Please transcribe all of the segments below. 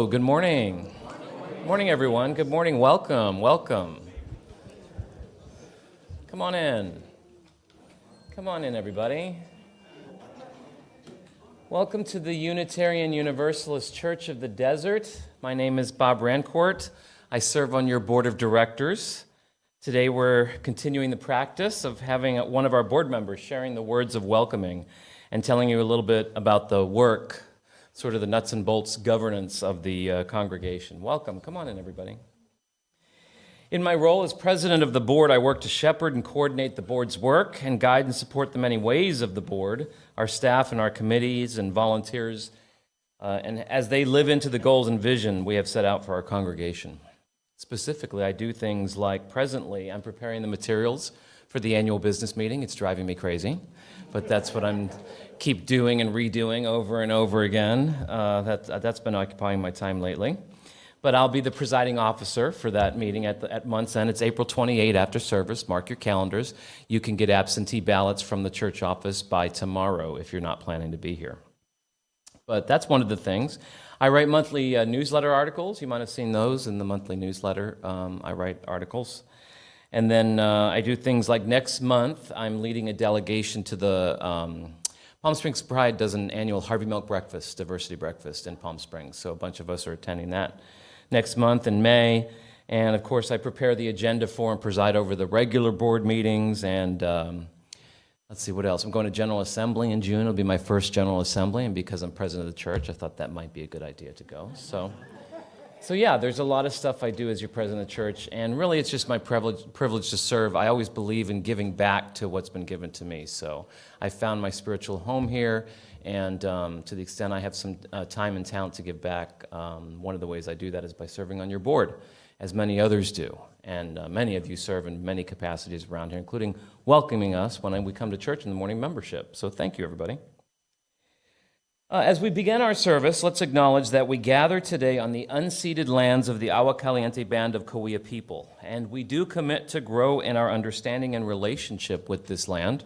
Good morning. Good morning, everyone. Good morning. Welcome. Welcome. Come on in. Come on in, everybody. Welcome to the Unitarian Universalist Church of the Desert. My name is Bob Rancourt. I serve on your board of directors. Today we're continuing the practice of having one of our board members sharing the words of welcoming and telling you a little bit about the work, sort of the nuts and bolts governance of the congregation. Welcome. Come on in, everybody. In my role as president of the board, I work to shepherd and coordinate the board's work and guide and support the many ways of the board, our staff and our committees and volunteers, and as they live into the goals and vision we have set out for our congregation. Specifically, I do things like presently I'm preparing the materials for the annual business meeting. It's driving me crazy, but that's what I'm keep doing and redoing over and over again. That's been occupying my time lately. But I'll be the presiding officer for that meeting at month's end. It's April 28 after service. Mark your calendars. You can get absentee ballots from the church office by tomorrow if you're not planning to be here. But that's one of the things. I write monthly newsletter articles. You might have seen those in the monthly newsletter. I write articles. And then I do things like next month, I'm leading a delegation to the Palm Springs Pride does an annual Harvey Milk breakfast, diversity breakfast in Palm Springs. So a bunch of us are attending that next month in May. And of course, I prepare the agenda for and preside over the regular board meetings. And let's see, what else? I'm going to General Assembly in June. It'll be my first General Assembly. And because I'm president of the church, I thought that might be a good idea to go. So yeah, there's a lot of stuff I do as your president of the church, and really it's just my privilege to serve. I always believe in giving back to what's been given to me. So I found my spiritual home here, and to the extent I have some time and talent to give back, one of the ways I do that is by serving on your board, as many others do. And many of you serve in many capacities around here, including welcoming us when we come to church in the morning membership. So thank you, everybody. As we begin our service, let's acknowledge that we gather today on the unceded lands of the Agua Caliente Band of Cahuilla people, and we do commit to grow in our understanding and relationship with this land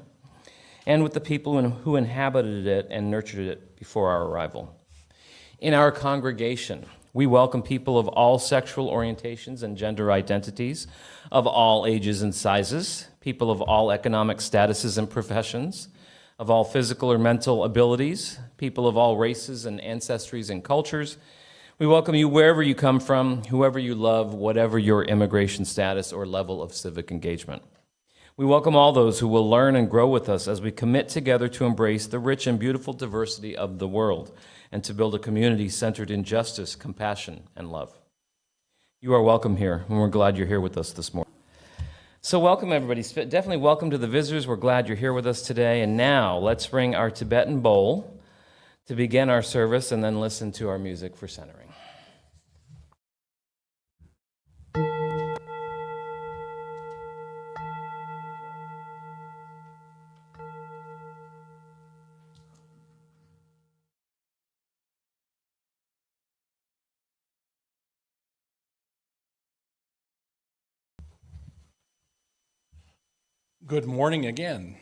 and with the people who inhabited it and nurtured it before our arrival. In our congregation, we welcome people of all sexual orientations and gender identities, of all ages and sizes, people of all economic statuses and professions, of all physical or mental abilities, people of all races and ancestries and cultures. We welcome you wherever you come from, whoever you love, whatever your immigration status or level of civic engagement. We welcome all those who will learn and grow with us as we commit together to embrace the rich and beautiful diversity of the world and to build a community centered in justice, compassion, and love. You are welcome here, and we're glad you're here with us this morning. So welcome, everybody. Definitely welcome to the visitors. We're glad you're here with us today. And now let's ring our Tibetan bowl to begin our service and then listen to our music for centering. Good morning again.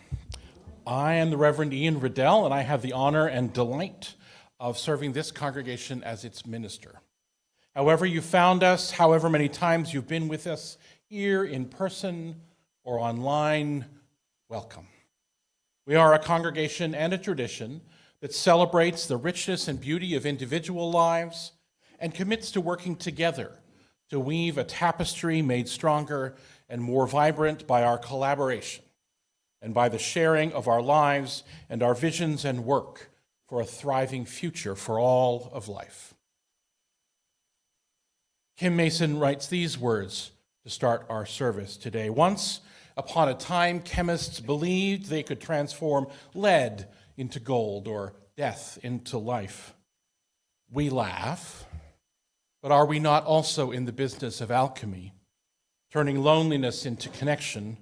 I am the Reverend Ian Riddell, and I have the honor and delight of serving this congregation as its minister. However you found us, however many times you've been with us here in person or online, welcome. We are a congregation and a tradition that celebrates the richness and beauty of individual lives and commits to working together to weave a tapestry made stronger and more vibrant by our collaboration and by the sharing of our lives and our visions and work for a thriving future for all of life. Kim Mason writes these words to start our service today. Once upon a time, chemists believed they could transform lead into gold or death into life. We laugh, but are we not also in the business of alchemy? Turning loneliness into connection,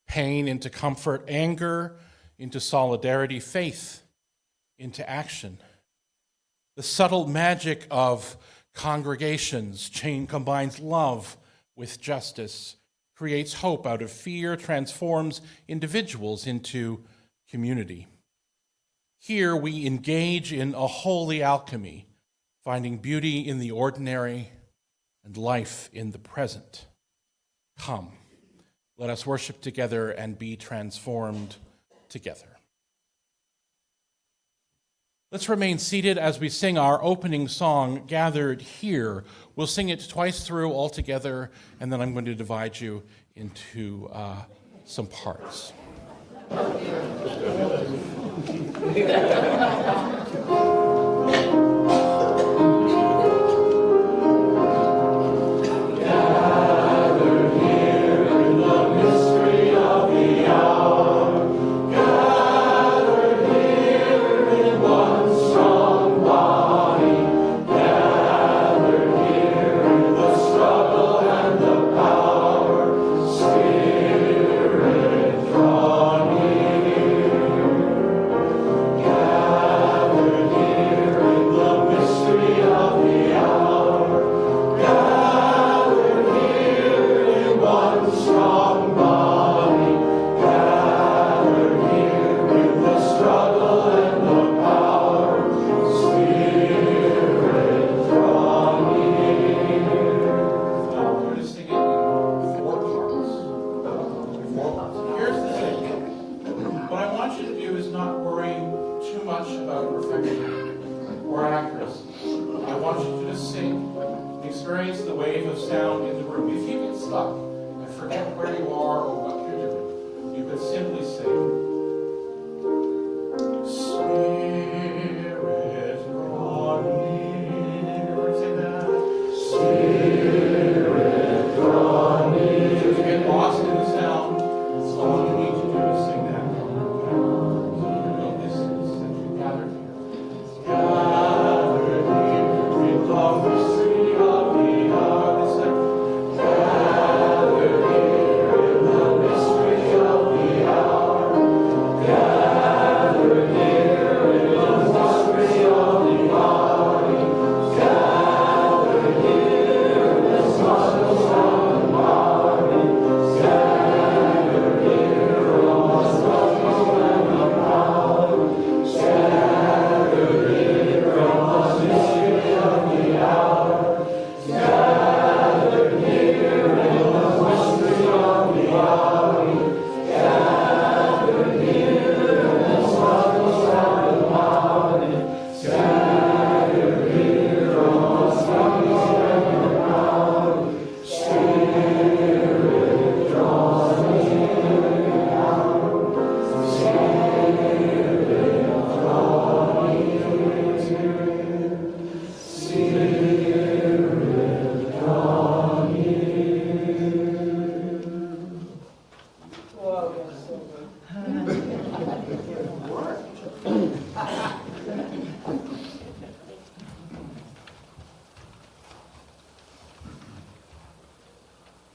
pain into comfort, anger into solidarity, faith into action. The subtle magic of congregations combines love with justice, creates hope out of fear, transforms individuals into community. Here we engage in a holy alchemy finding beauty in the ordinary and life in the present. Come, let us worship together and be transformed together. Let's remain seated as we sing our opening song, Gathered Here. We'll sing it twice through all together, and then I'm going to divide you into some parts.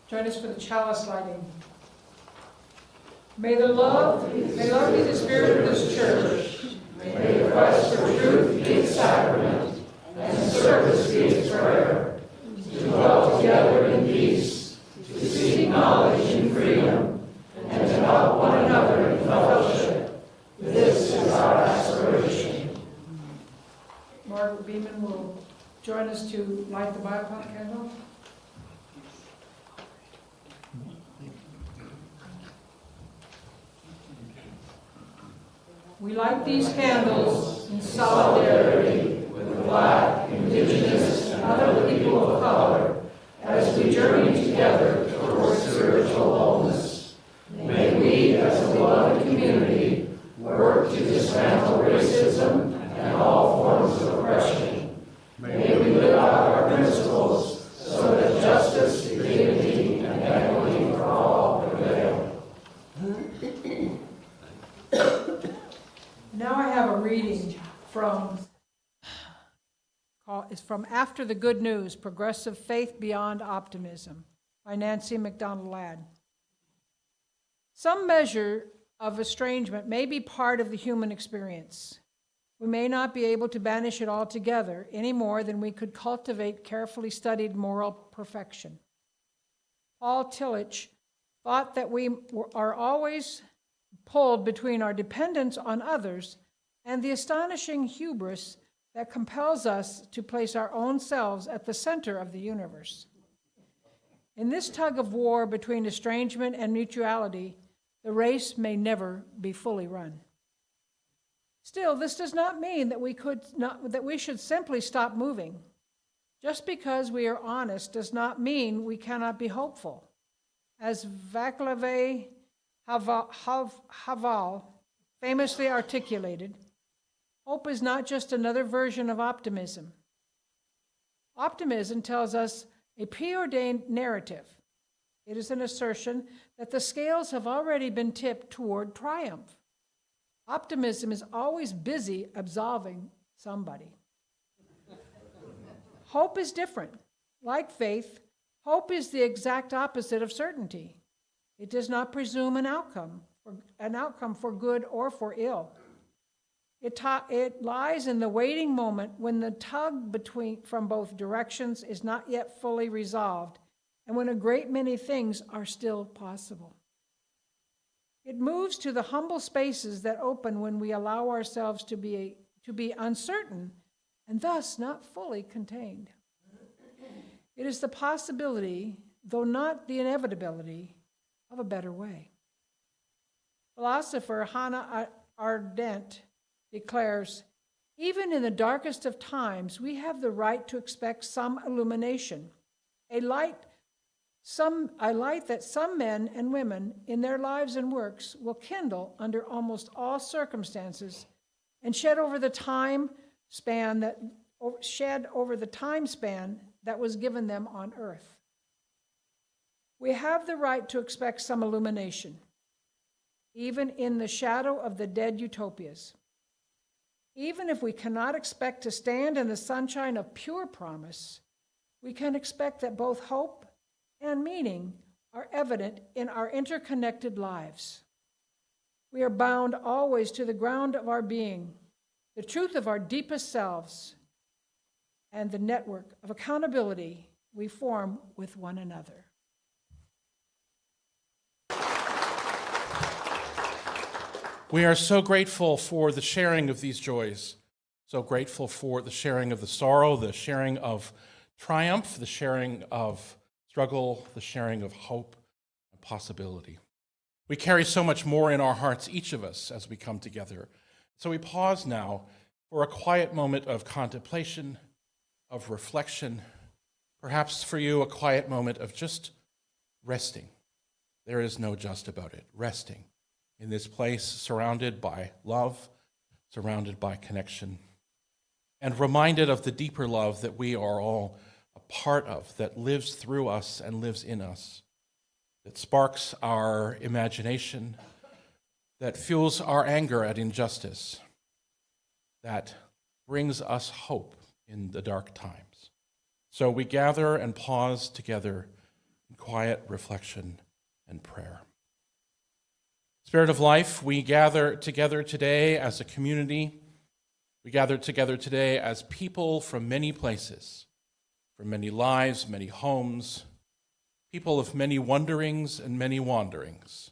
Join us for the chalice lighting. May love be the spirit of this church. May the quest for truth be its sacrament, and service be its prayer. To dwell together in peace, to seek knowledge in freedom, and to help one another in fellowship. This is our aspiration. Margaret Beeman will join us to light the Bible candle. We light these candles in solidarity with Black, Indigenous, and other people of color as we journey together towards spiritual wholeness. May we, as a beloved community, work to dismantle racism and all forms of oppression. May we live out our principles so that justice, dignity, and equity for all prevail. Now I have a reading from After the Good News, Progressive Faith Beyond Optimism by Nancy MacDonald Ladd. Some measure of estrangement may be part of the human experience. We may not be able to banish it altogether any more than we could cultivate carefully studied moral perfection. Paul Tillich thought that we are always pulled between our dependence on others and the astonishing hubris that compels us to place our own selves at the center of the universe. In this tug of war between estrangement and mutuality, the race may never be fully run. Still, this does not mean that we should simply stop moving. Just because we are honest does not mean we cannot be hopeful. As Václav Havel famously articulated, hope is not just another version of optimism. Optimism tells us a preordained narrative. It is an assertion that the scales have already been tipped toward triumph. Optimism is always busy absolving somebody. Hope is different. Like faith, hope is the exact opposite of certainty. It does not presume an outcome for good or for ill. It lies in the waiting moment when the tug from both directions is not yet fully resolved, and when a great many things are still possible. It moves to the humble spaces that open when we allow ourselves to be uncertain and thus not fully contained. It is the possibility, though not the inevitability, of a better way. Philosopher Hannah Arendt declares, even in the darkest of times, we have the right to expect some illumination, a light that some men and women in their lives and works will kindle under almost all circumstances and shed over the time span that was given them on earth. We have the right to expect some illumination, even in the shadow of the dead utopias. Even if we cannot expect to stand in the sunshine of pure promise, we can expect that both hope and meaning are evident in our interconnected lives. We are bound always to the ground of our being, the truth of our deepest selves, and the network of accountability we form with one another. We are so grateful for the sharing of these joys, so grateful for the sharing of the sorrow, the sharing of triumph, the sharing of struggle, the sharing of hope and possibility. We carry so much more in our hearts, each of us, as we come together. So we pause now for a quiet moment of contemplation, of reflection, perhaps for you a quiet moment of just resting. There is no just about it, resting in this place, surrounded by love, surrounded by connection, and reminded of the deeper love that we are all a part of, that lives through us and lives in us, that sparks our imagination, that fuels our anger at injustice, that brings us hope in the dark times. So we gather and pause together in quiet reflection and prayer. Spirit of life, we gather together today as a community. We gather together today as people from many places, from many lives, many homes, people of many wonderings and many wanderings.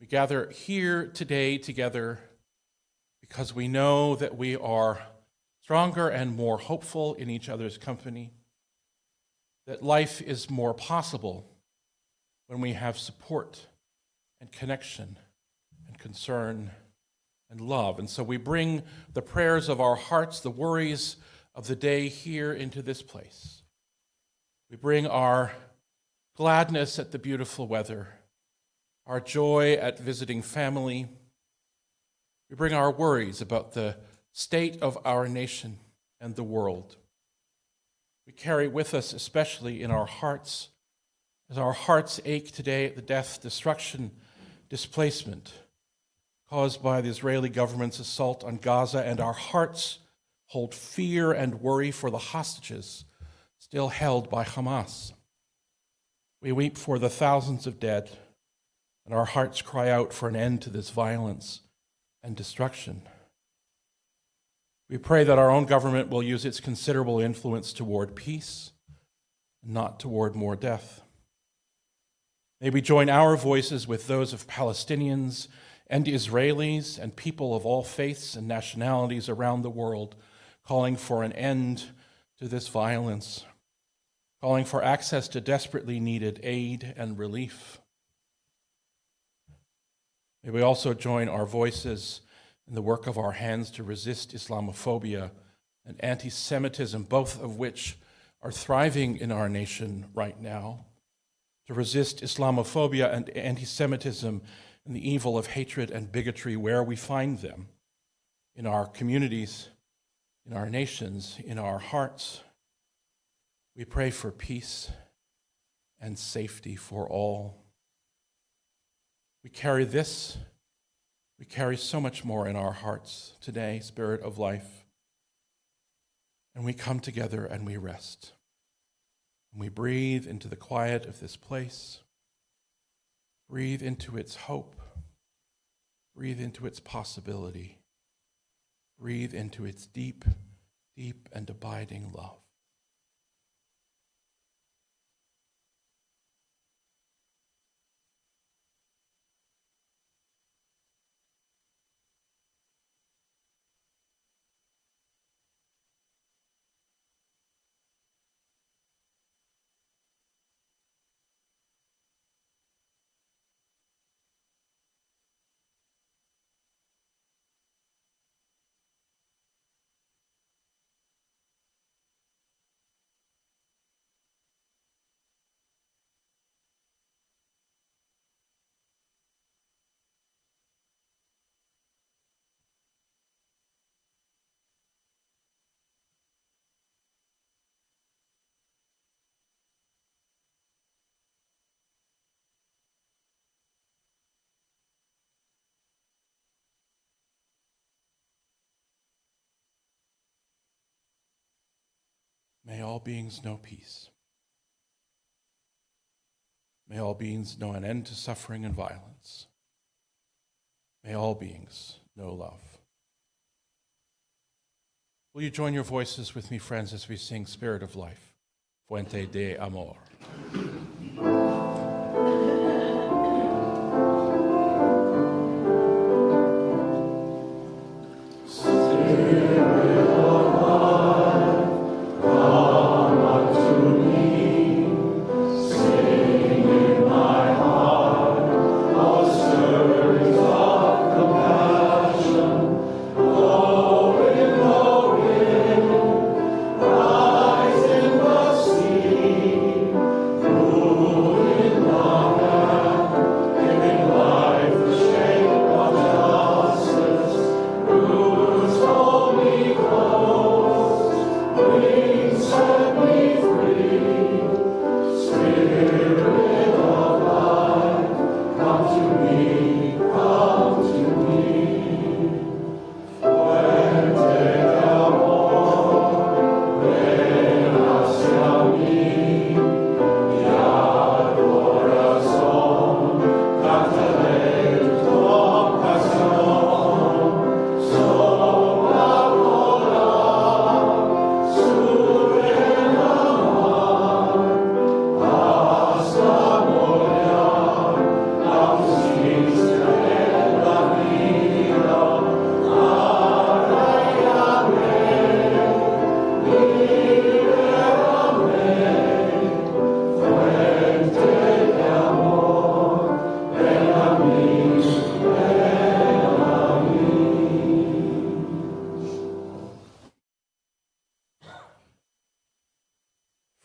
We gather here today together because we know that we are stronger and more hopeful in each other's company, that life is more possible when we have support and connection and concern and love. And so we bring the prayers of our hearts, the worries of the day here into this place. We bring our gladness at the beautiful weather, our joy at visiting family. We bring our worries about the state of our nation and the world. We carry with us, especially in our hearts, as our hearts ache today at the death, destruction, displacement caused by the Israeli government's assault on Gaza, and our hearts hold fear and worry for the hostages still held by Hamas. We weep for the thousands of dead, and our hearts cry out for an end to this violence and destruction. We pray that our own government will use its considerable influence toward peace, not toward more death. May we join our voices with those of Palestinians and Israelis and people of all faiths and nationalities around the world, calling for an end to this violence, calling for access to desperately needed aid and relief. May we also join our voices in the work of our hands to resist Islamophobia and anti-Semitism, both of which are thriving in our nation right now, to resist Islamophobia and anti-Semitism and the evil of hatred and bigotry where we find them, in our communities, in our nations, in our hearts. We pray for peace and safety for all. We carry this, we carry so much more in our hearts today, Spirit of life. And we come together and we rest. And we breathe into the quiet of this place. Breathe into its hope. Breathe into its possibility. Breathe into its deep, deep and abiding love. May all beings know peace. May all beings know an end to suffering and violence. May all beings know love. Will you join your voices with me, friends, as we sing Spirit of Life, Fuente de Amor.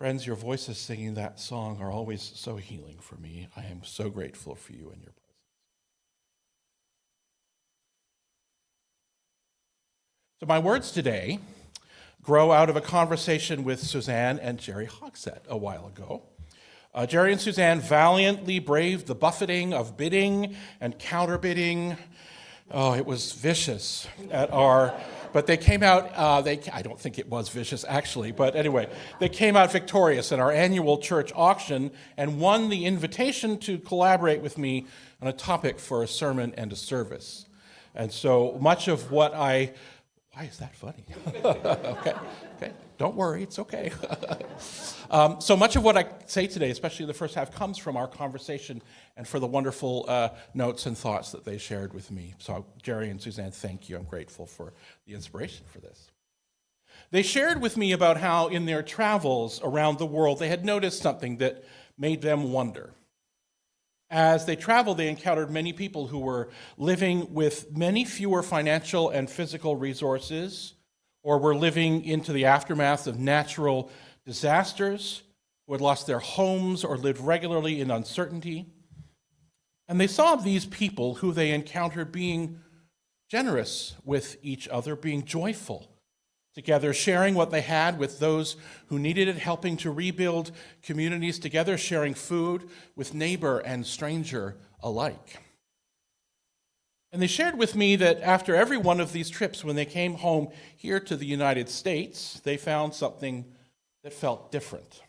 Friends, your voices singing that song are always so healing for me. I am so grateful for you and your presence. So my words today grow out of a conversation with Suzanne and Jerry Hogsett a while ago. Jerry and Suzanne valiantly braved the buffeting of bidding and counterbidding. Oh, it was vicious but they came out, I don't think it was vicious actually, but anyway, they came out victorious in our annual church auction and won the invitation to collaborate with me on a topic for a sermon and a service. And so much of what why is that funny? Okay, don't worry, it's okay. So much of what I say today, especially the first half, comes from our conversation and for the wonderful notes and thoughts that they shared with me. So Jerry and Suzanne, thank you. I'm grateful for the inspiration for this. They shared with me about how in their travels around the world they had noticed something that made them wonder. As they traveled, they encountered many people who were living with many fewer financial and physical resources, or were living into the aftermath of natural disasters, who had lost their homes or lived regularly in uncertainty. And they saw these people who they encountered being generous with each other, being joyful together, sharing what they had with those who needed it, helping to rebuild communities together, sharing food with neighbor and stranger alike. And they shared with me that after every one of these trips, when they came home here to the United States, they found something that felt different.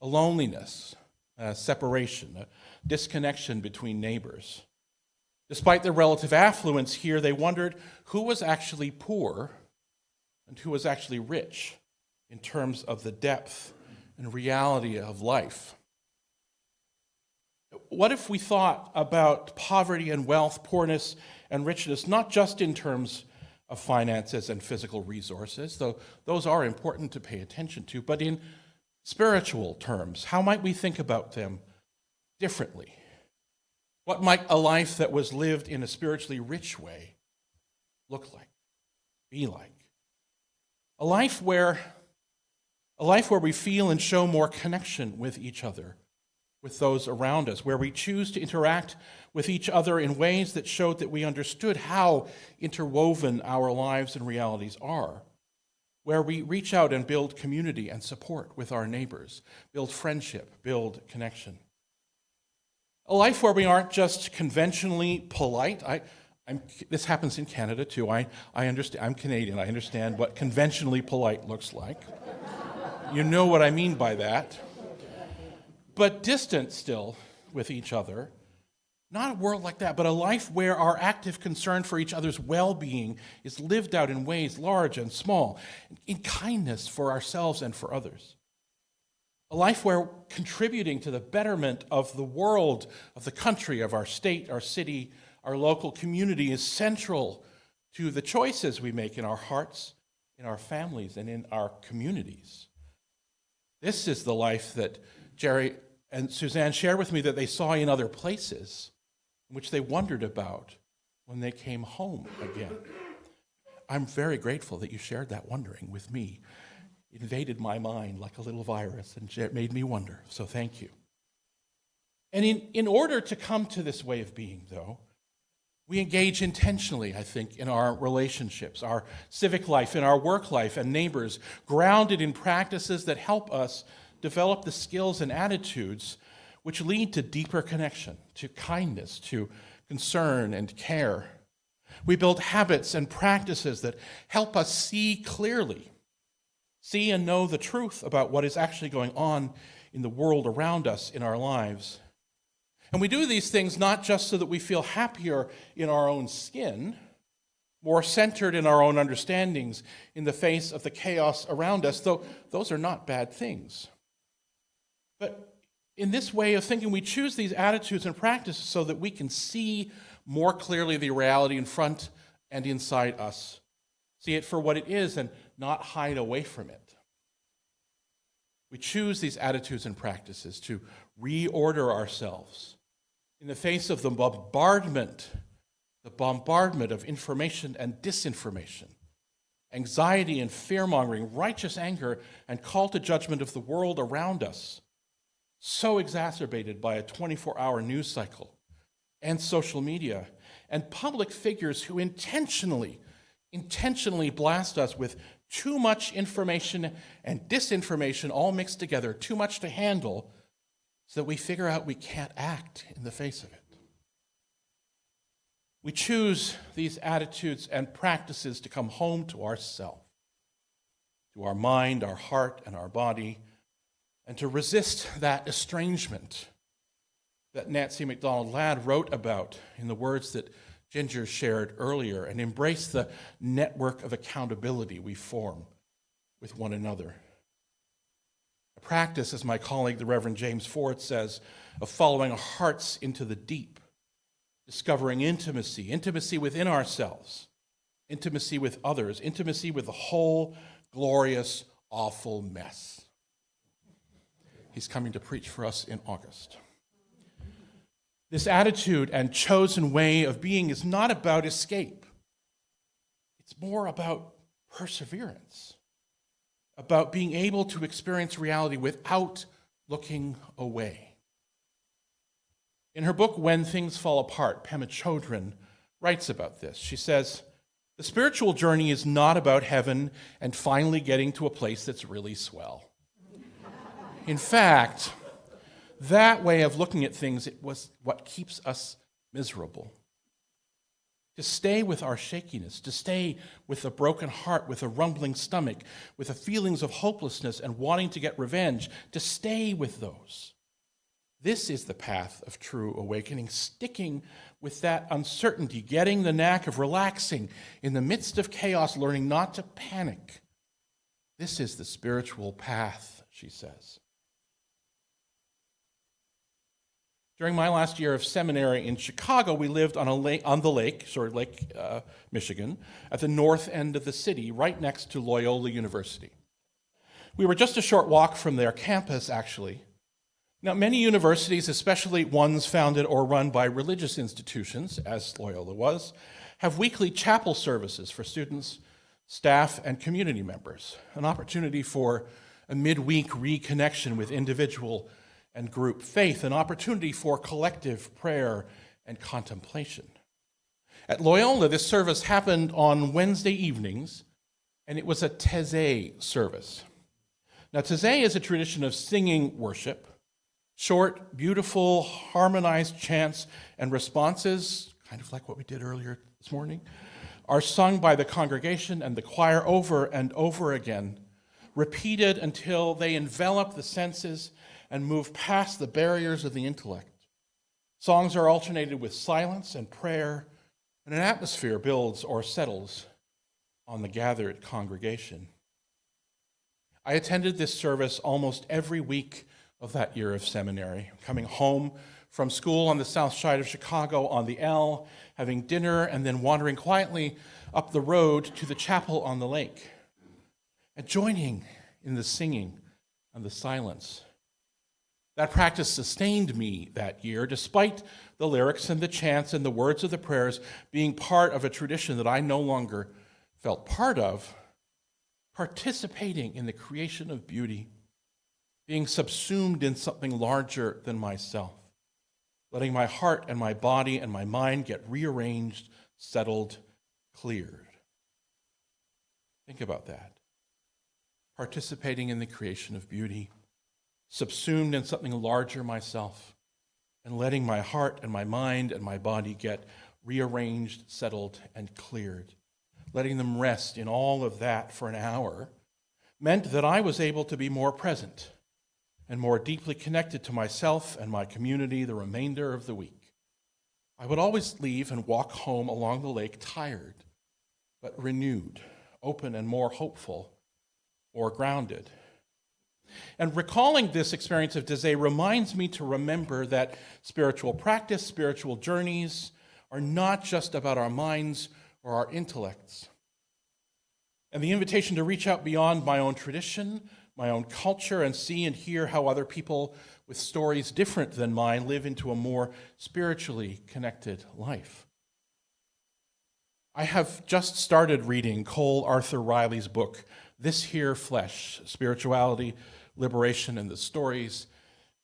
A loneliness, a separation, a disconnection between neighbors. Despite their relative affluence here, they wondered who was actually poor and who was actually rich in terms of the depth and reality of life. What if we thought about poverty and wealth, poorness and richness, not just in terms of finances and physical resources, though those are important to pay attention to, but in spiritual terms? How might we think about them differently? What might a life that was lived in a spiritually rich way look like, be like? A life where we feel and show more connection with each other, with those around us, where we choose to interact with each other in ways that showed that we understood how interwoven our lives and realities are, where we reach out and build community and support with our neighbors, build friendship, build connection. A life where we aren't just conventionally polite. This happens in Canada too. I understand. I'm Canadian. I understand what conventionally polite looks like. You know what I mean by that. But distant still with each other. Not a world like that, but a life where our active concern for each other's well-being is lived out in ways large and small, in kindness for ourselves and for others. A life where contributing to the betterment of the world, of the country, of our state, our city, our local community is central to the choices we make in our hearts, in our families, and in our communities. This is the life that Jerry and Suzanne shared with me that they saw in other places, which they wondered about when they came home again. I'm very grateful that you shared that wondering with me. It invaded my mind like a little virus and it made me wonder, so thank you. And in order to come to this way of being, though, we engage intentionally, I think, in our relationships, our civic life, in our work life, and neighbors, grounded in practices that help us develop the skills and attitudes which lead to deeper connection, to kindness, to concern and care. We build habits and practices that help us see clearly, see and know the truth about what is actually going on in the world around us, in our lives. And we do these things not just so that we feel happier in our own skin, more centered in our own understandings in the face of the chaos around us, though those are not bad things. But in this way of thinking, we choose these attitudes and practices so that we can see more clearly the reality in front and inside us, see it for what it is and not hide away from it. We choose these attitudes and practices to reorder ourselves in the face of the bombardment of information and disinformation, anxiety and fear-mongering, righteous anger and call to judgment of the world around us, so exacerbated by a 24-hour news cycle and social media and public figures who intentionally blast us with too much information and disinformation all mixed together, too much to handle, so that we figure out we can't act in the face of it. We choose these attitudes and practices to come home to ourself, to our mind, our heart, and our body, and to resist that estrangement that Nancy MacDonald Ladd wrote about in the words that Ginger shared earlier, and embrace the network of accountability we form with one another. A practice, as my colleague, the Reverend James Ford says, of following our hearts into the deep, discovering intimacy within ourselves, intimacy with others, intimacy with the whole glorious, awful mess. He's coming to preach for us in August. This attitude and chosen way of being is not about escape. It's more about perseverance, about being able to experience reality without looking away. In her book, When Things Fall Apart, Pema Chodron writes about this. She says, "The spiritual journey is not about heaven and finally getting to a place that's really swell. In fact, that way of looking at things, it was what keeps us miserable. To stay with our shakiness, to stay with a broken heart, with a rumbling stomach, with the feelings of hopelessness and wanting to get revenge, to stay with those. This is the path of true awakening, sticking with that uncertainty, getting the knack of relaxing in the midst of chaos, learning not to panic. This is the spiritual path," she says. During my last year of seminary in Chicago, we lived on Lake Michigan, at the north end of the city, right next to Loyola University. We were just a short walk from their campus, actually. Now, many universities, especially ones founded or run by religious institutions, as Loyola was, have weekly chapel services for students, staff, and community members, an opportunity for a midweek reconnection with individual and group faith, an opportunity for collective prayer and contemplation. At Loyola, this service happened on Wednesday evenings, and it was a Taizé service. Now, Taizé is a tradition of singing worship, short, beautiful, harmonized chants and responses, kind of like what we did earlier this morning, are sung by the congregation and the choir over and over again, repeated until they envelop the senses and move past the barriers of the intellect. Songs are alternated with silence and prayer, and an atmosphere builds or settles on the gathered congregation. I attended this service almost every week of that year of seminary, coming home from school on the south side of Chicago on the L, having dinner, and then wandering quietly up the road to the chapel on the lake, and joining in the singing and the silence. That practice sustained me that year, despite the lyrics and the chants and the words of the prayers being part of a tradition that I no longer felt part of, participating in the creation of beauty, being subsumed in something larger than myself, letting my heart and my body and my mind get rearranged, settled, cleared. Think about that. Participating in the creation of beauty, subsumed in something larger myself, and letting my heart and my mind and my body get rearranged, settled, and cleared. Letting them rest in all of that for an hour meant that I was able to be more present and more deeply connected to myself and my community the remainder of the week. I would always leave and walk home along the lake tired, but renewed, open and more hopeful, or grounded. And recalling this experience of Taizé reminds me to remember that spiritual practice, spiritual journeys, are not just about our minds or our intellects. And the invitation to reach out beyond my own tradition, my own culture, and see and hear how other people with stories different than mine live into a more spiritually connected life. I have just started reading Cole Arthur Riley's book, This Here Flesh, Spirituality, Liberation, and the Stories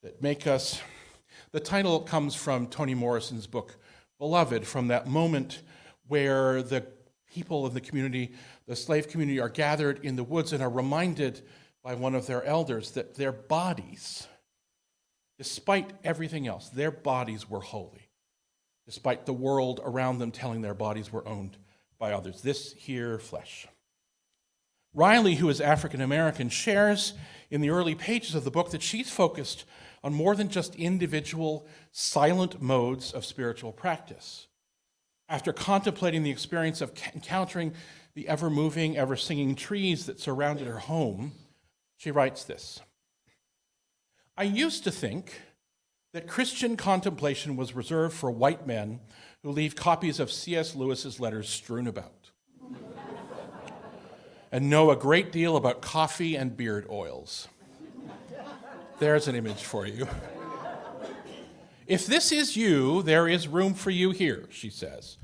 That Make Us. The title comes from Toni Morrison's book, Beloved, from that moment where the people of the community, the slave community, are gathered in the woods and are reminded by one of their elders that their bodies, despite everything else, their bodies were holy, despite the world around them telling their bodies were owned by others. This here flesh. Riley, who is African American, shares in the early pages of the book that she's focused on more than just individual silent modes of spiritual practice. After contemplating the experience of encountering the ever-moving, ever-singing trees that surrounded her home, she writes this: I used to think that Christian contemplation was reserved for white men who leave copies of C.S. Lewis's letters strewn about. and know a great deal about coffee and beard oils. There's an image for you. If this is you, there is room for you here, she says.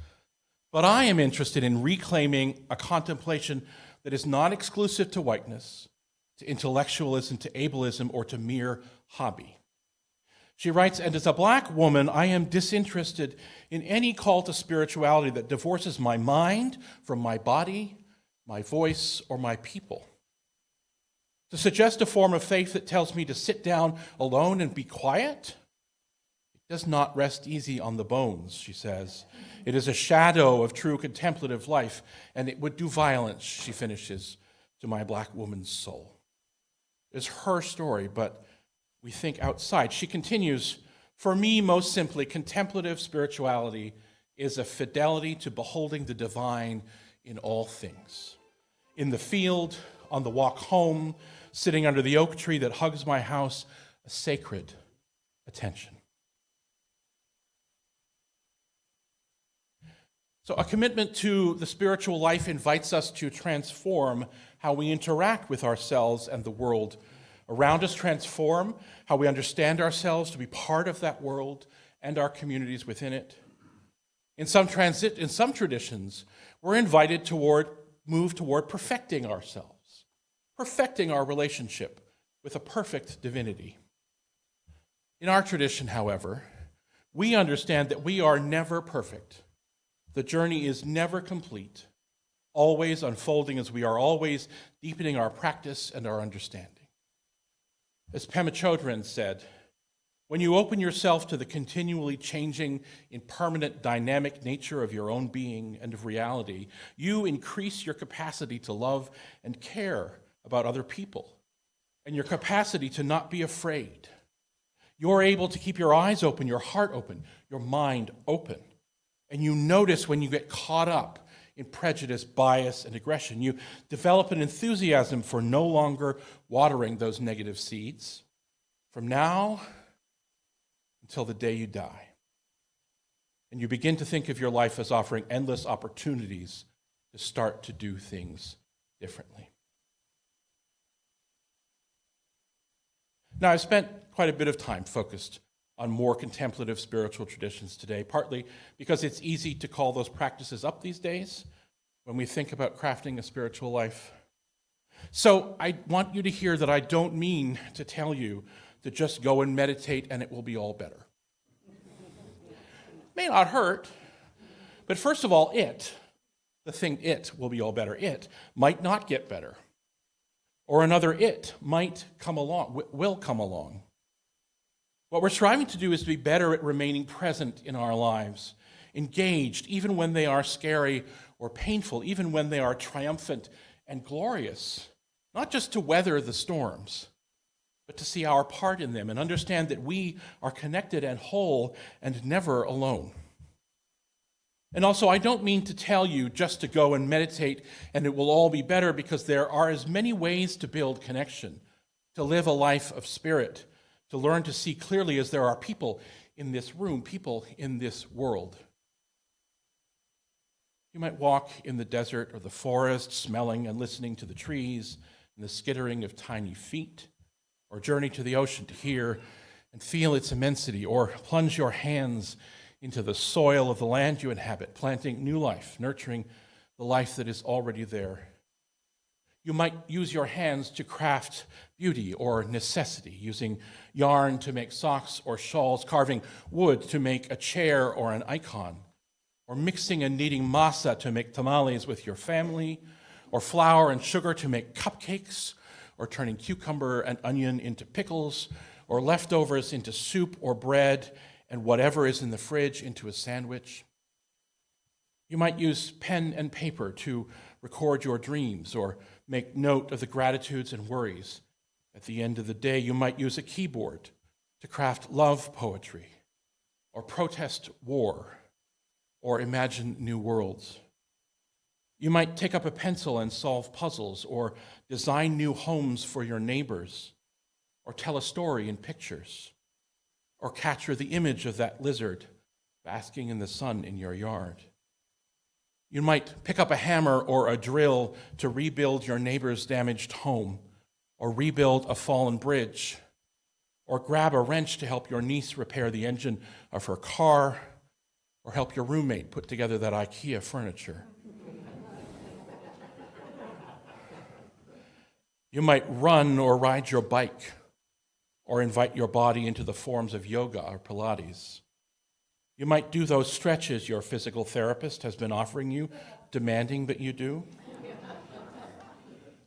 But I am interested in reclaiming a contemplation that is not exclusive to whiteness, to intellectualism, to ableism, or to mere hobby. She writes, and as a black woman, I am disinterested in any call to spirituality that divorces my mind from my body, my voice, or my people. To suggest a form of faith that tells me to sit down alone and be quiet, it does not rest easy on the bones, she says. It is a shadow of true contemplative life, and it would do violence, she finishes, to my black woman's soul. It's her story, but we think outside. She continues, for me, most simply, contemplative spirituality is a fidelity to beholding the divine in all things. In the field, on the walk home, sitting under the oak tree that hugs my house, a sacred attention. So a commitment to the spiritual life invites us to transform how we interact with ourselves and the world around us, transform how we understand ourselves to be part of that world and our communities within it. In some traditions, we're invited to move toward perfecting ourselves, perfecting our relationship with a perfect divinity. In our tradition, however, we understand that we are never perfect. The journey is never complete, always unfolding as we are always deepening our practice and our understanding. As Pema Chodron said, when you open yourself to the continually changing, impermanent, dynamic nature of your own being and of reality, you increase your capacity to love and care about other people, and your capacity to not be afraid. You're able to keep your eyes open, your heart open, your mind open, and you notice when you get caught up in prejudice, bias, and aggression. You develop an enthusiasm for no longer watering those negative seeds from now until the day you die. And you begin to think of your life as offering endless opportunities to start to do things differently. Now, I've spent quite a bit of time focused on more contemplative spiritual traditions today, partly because it's easy to call those practices up these days when we think about crafting a spiritual life. So I want you to hear that I don't mean to tell you to just go and meditate and it will be all better. May not hurt, but first of all, the thing will be all better. It might not get better. Or another it might come along, will come along. What we're striving to do is to be better at remaining present in our lives, engaged even when they are scary or painful, even when they are triumphant and glorious, not just to weather the storms, but to see our part in them and understand that we are connected and whole and never alone. And also, I don't mean to tell you just to go and meditate and it will all be better, because there are as many ways to build connection, to live a life of spirit, to learn to see clearly as there are people in this room, people in this world. You might walk in the desert or the forest, smelling and listening to the trees and the skittering of tiny feet, or journey to the ocean to hear and feel its immensity, or plunge your hands into the soil of the land you inhabit, planting new life, nurturing the life that is already there. You might use your hands to craft beauty or necessity, using yarn to make socks or shawls, carving wood to make a chair or an icon, or mixing and kneading masa to make tamales with your family, or flour and sugar to make cupcakes, or turning cucumber and onion into pickles, or leftovers into soup or bread, and whatever is in the fridge into a sandwich. You might use pen and paper to record your dreams, or make note of the gratitudes and worries. At the end of the day, you might use a keyboard to craft love poetry, or protest war, or imagine new worlds. You might take up a pencil and solve puzzles, or design new homes for your neighbors, or tell a story in pictures, or capture the image of that lizard basking in the sun in your yard. You might pick up a hammer or a drill to rebuild your neighbor's damaged home, or rebuild a fallen bridge, or grab a wrench to help your niece repair the engine of her car, or help your roommate put together that IKEA furniture. You might run or ride your bike, or invite your body into the forms of yoga or Pilates. You might do those stretches your physical therapist has been offering you, demanding that you do.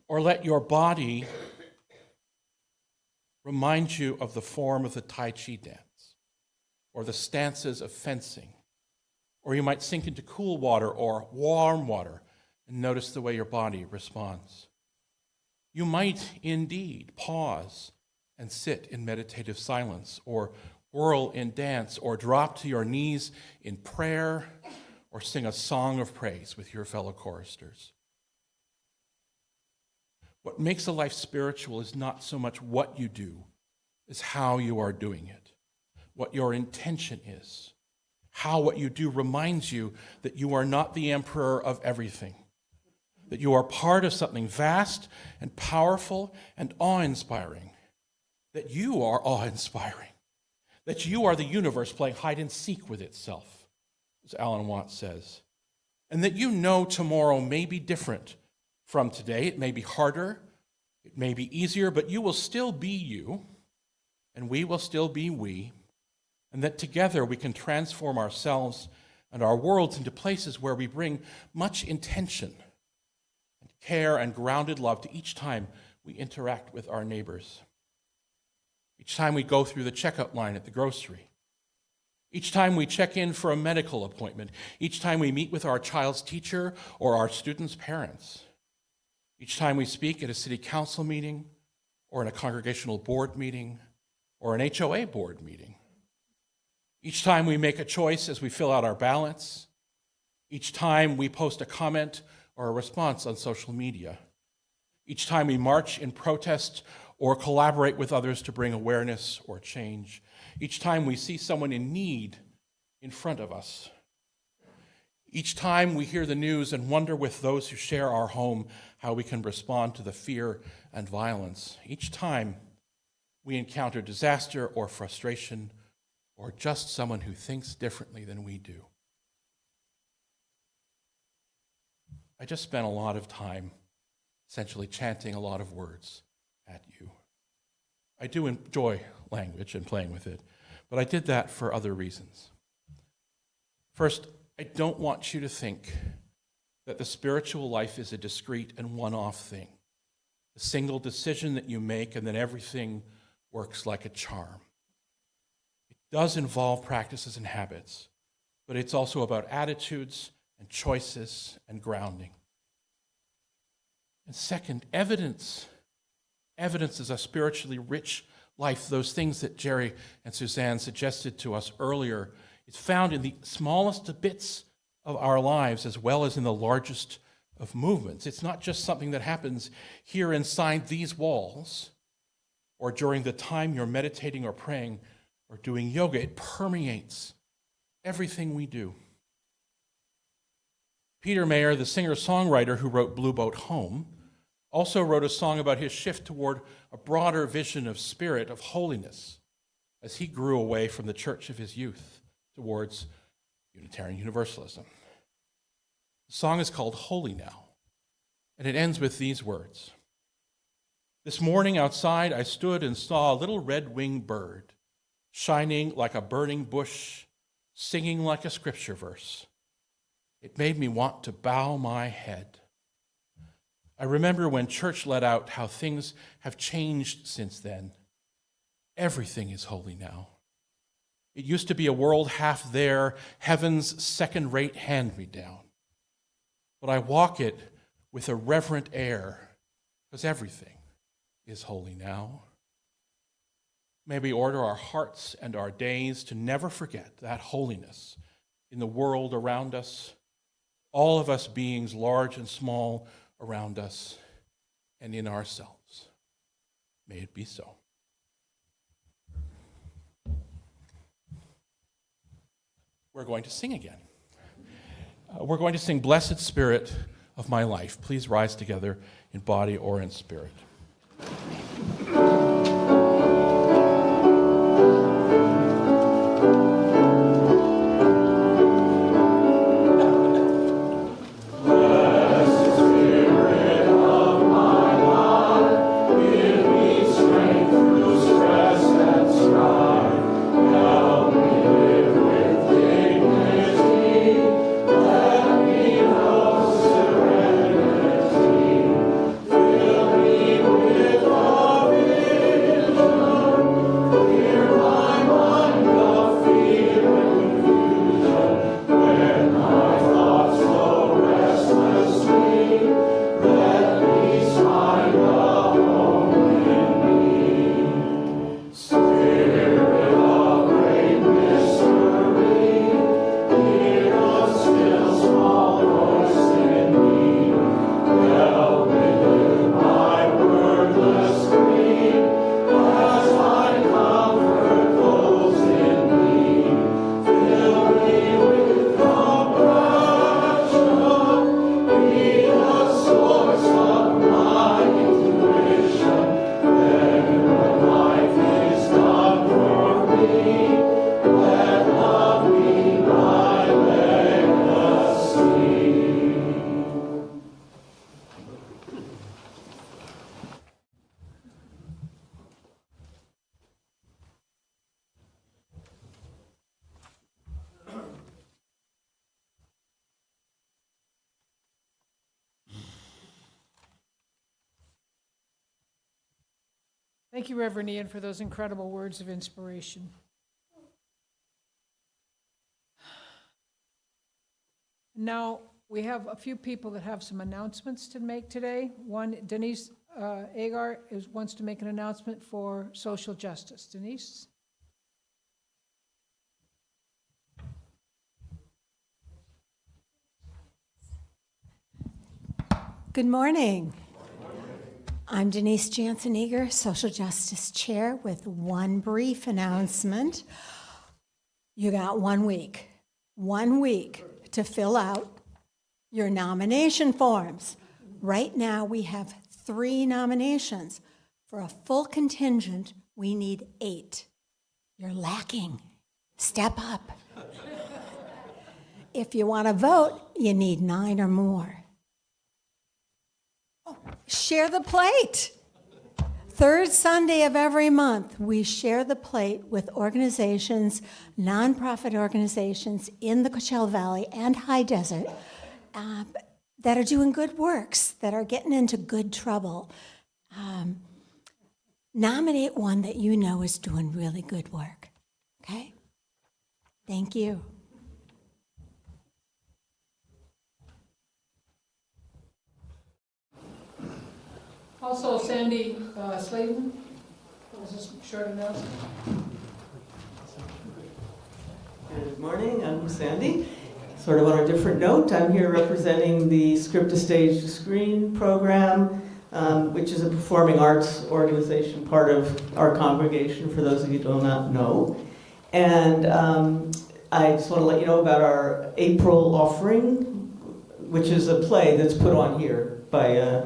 Or let your body remind you of the form of the Tai Chi dance, or the stances of fencing. Or you might sink into cool water or warm water and notice the way your body responds. You might indeed pause and sit in meditative silence, or whirl in dance, or drop to your knees in prayer, or sing a song of praise with your fellow choristers. What makes a life spiritual is not so much what you do, as how you are doing it, what your intention is, how what you do reminds you that you are not the emperor of everything, that you are part of something vast and powerful and awe-inspiring, that you are awe-inspiring, that you are the universe playing hide and seek with itself, as Alan Watts says, and that you know tomorrow may be different from today. It may be harder, it may be easier, but you will still be you, and we will still be we, and that together we can transform ourselves and our worlds into places where we bring much intention and care and grounded love to each time we interact with our neighbors. Each time we go through the checkout line at the grocery, each time we check in for a medical appointment, each time we meet with our child's teacher or our students' parents, each time we speak at a city council meeting or in a congregational board meeting or an HOA board meeting, each time we make a choice as we fill out our ballots, each time we post a comment or a response on social media, each time we march in protest or collaborate with others to bring awareness or change, each time we see someone in need in front of us, each time we hear the news and wonder with those who share our home how we can respond to the fear and violence, each time we encounter disaster or frustration or just someone who thinks differently than we do. I just spent a lot of time essentially chanting a lot of words at you. I do enjoy language and playing with it, but I did that for other reasons. First, I don't want you to think that the spiritual life is a discrete and one-off thing, a single decision that you make and then everything works like a charm. It does involve practices and habits, but it's also about attitudes and choices and grounding. And second, evidence. Evidence is a spiritually rich life. Those things that Jerry and Suzanne suggested to us earlier, it's found in the smallest bits of our lives as well as in the largest of movements. It's not just something that happens here inside these walls or during the time you're meditating or praying or doing yoga. It permeates everything we do. Peter Mayer, the singer-songwriter who wrote Blue Boat Home, also wrote a song about his shift toward a broader vision of spirit, of holiness, as he grew away from the church of his youth towards Unitarian Universalism. The song is called Holy Now, and it ends with these words. This morning outside I stood and saw a little red-winged bird, shining like a burning bush, singing like a scripture verse. It made me want to bow my head. I remember when church let out how things have changed since then. Everything is holy now. It used to be a world half there, heaven's second-rate hand-me-down. But I walk it with a reverent air, because everything is holy now. May we order our hearts and our days to never forget that holiness in the world around us, all of us beings large and small around us and in ourselves. May it be so. We're going to sing again. we're going to sing Blessed Spirit of My Life. Please rise together in body or in spirit. Thank you, Reverend Ian, for those incredible words of inspiration. Now, we have a few people that have some announcements to make today. One, Denise Agar wants to make an announcement for social justice. Denise? Good morning. I'm Denise Jansen-Eager, Social Justice Chair, with one brief announcement. You got 1 week to fill out your nomination forms. Right now, we have 3 nominations. For a full contingent, we need 8. You're lacking. Step up. If you want to vote, you need 9 or more. Share the plate. Third Sunday of every month, we share the plate with organizations, nonprofit organizations in the Coachella Valley and High Desert that are doing good works, that are getting into good trouble. Nominate one that you know is doing really good work, okay? Thank you. Also, Sandy Slayton, this is short announcement. Good morning, I'm Sandy. Sort of on a different note, I'm here representing the Script to Stage to Screen program, which is a performing arts organization, part of our congregation, for those of you who do not know. And I just want to let you know about our April offering, which is a play that's put on here by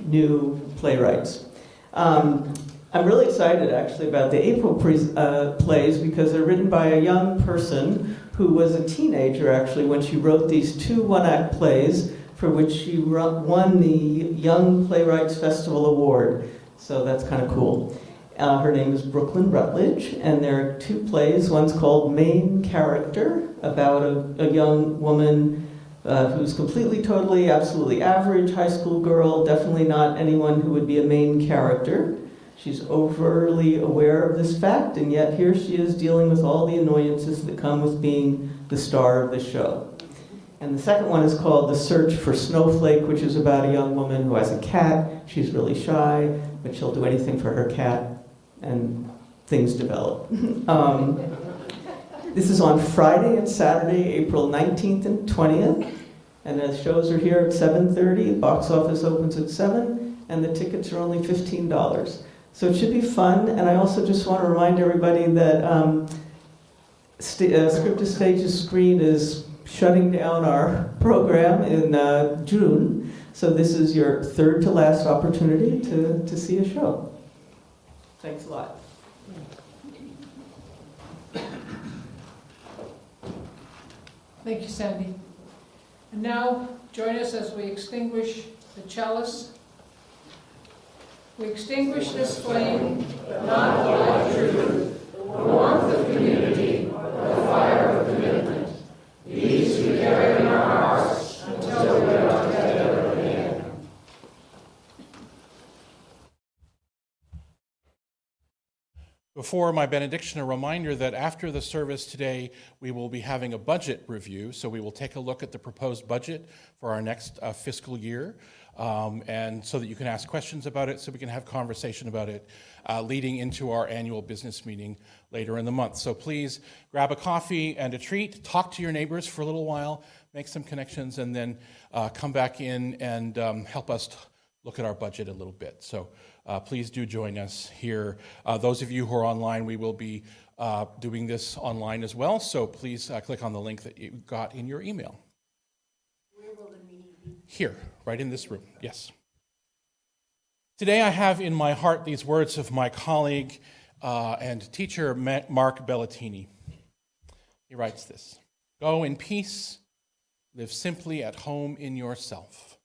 new playwrights. I'm really excited actually about the April plays because they're written by a young person who was a teenager actually when she wrote these 2 one-act plays for which she won the Young Playwrights Festival Award. So that's kind of cool. Her name is Brooklyn Rutledge, and there are 2 plays. One's called Main Character, about a young woman who's completely, totally, absolutely average high school girl, definitely not anyone who would be a main character. She's overly aware of this fact, and yet here she is dealing with all the annoyances that come with being the star of the show. And the second one is called The Search for Snowflake, which is about a young woman who has a cat. She's really shy, but she'll do anything for her cat, and things develop. This is on Friday and Saturday, April 19th and 20th. And the shows are here at 7:30. The box office opens at 7, and the tickets are only $15. So it should be fun. And I also just want to remind everybody that Script to Stage to Screen is shutting down our program in June. So this is your third to last opportunity to see a show. Thanks a lot. Thank you, Sandy. And now, join us as we extinguish the chalice. We extinguish this flame, not the light of truth, the warmth of community, the fire of commitment. These we carry in our hearts until we are together again. Before my benediction, a reminder that after the service today, we will be having a budget review. So we will take a look at the proposed budget for our next fiscal year, and so that you can ask questions about it, so we can have conversation about it leading into our annual business meeting later in the month. So please grab a coffee and a treat, talk to your neighbors for a little while, make some connections, and then come back in and help us look at our budget a little bit. So please do join us here. Those of you who are online, we will be doing this online as well, so please click on the link that you got in your email. Where will the meeting be? Here, right in this room, yes. Today I have in my heart these words of my colleague and teacher, Mark Bellatini. He writes this: "Go in peace, live simply at home in yourself.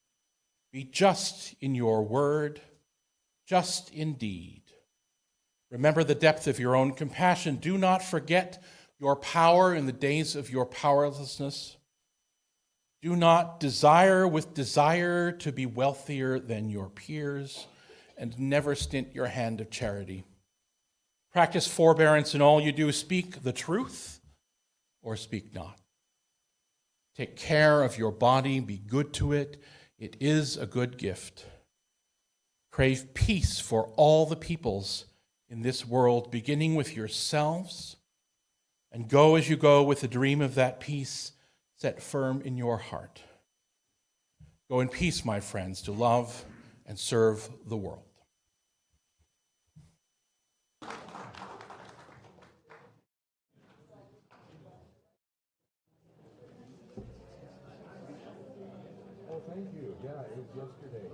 Be just in your word, just in deed. Remember the depth of your own compassion. Do not forget your power in the days of your powerlessness. Do not desire with desire to be wealthier than your peers, and never stint your hand of charity. Practice forbearance in all you do. Speak the truth or speak not. Take care of your body. Be good to it. It is a good gift. Crave peace for all the peoples in this world, beginning with yourselves, and go as you go with the dream of that peace set firm in your heart. Go in peace, my friends, to love and serve the world." Oh, thank you. Yeah, it was yesterday.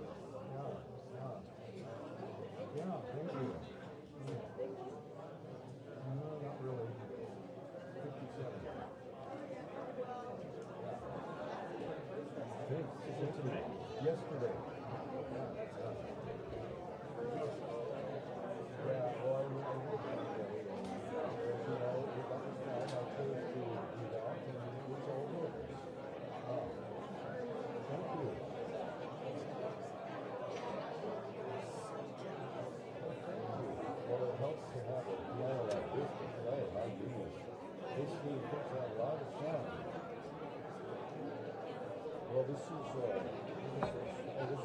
Yeah, thank you. No, not really. 57. Thanks. Yesterday. Yeah, well, I looked at it yesterday, and, you know, it got the time I chose to do that, and it was all good. Thank you. Well, it helps to have a piano like this to play. My goodness. This thing puts out a lot of sound. Well, this is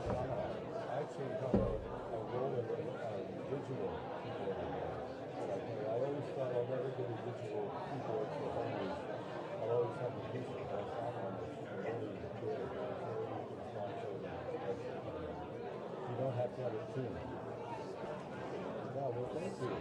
I actually have a role in digital keyboard. I always thought I'll never get a digital keyboard for home. I'll always have a piece of my sound on this. Really good. You don't have to have a tune. Yeah, well, thank you.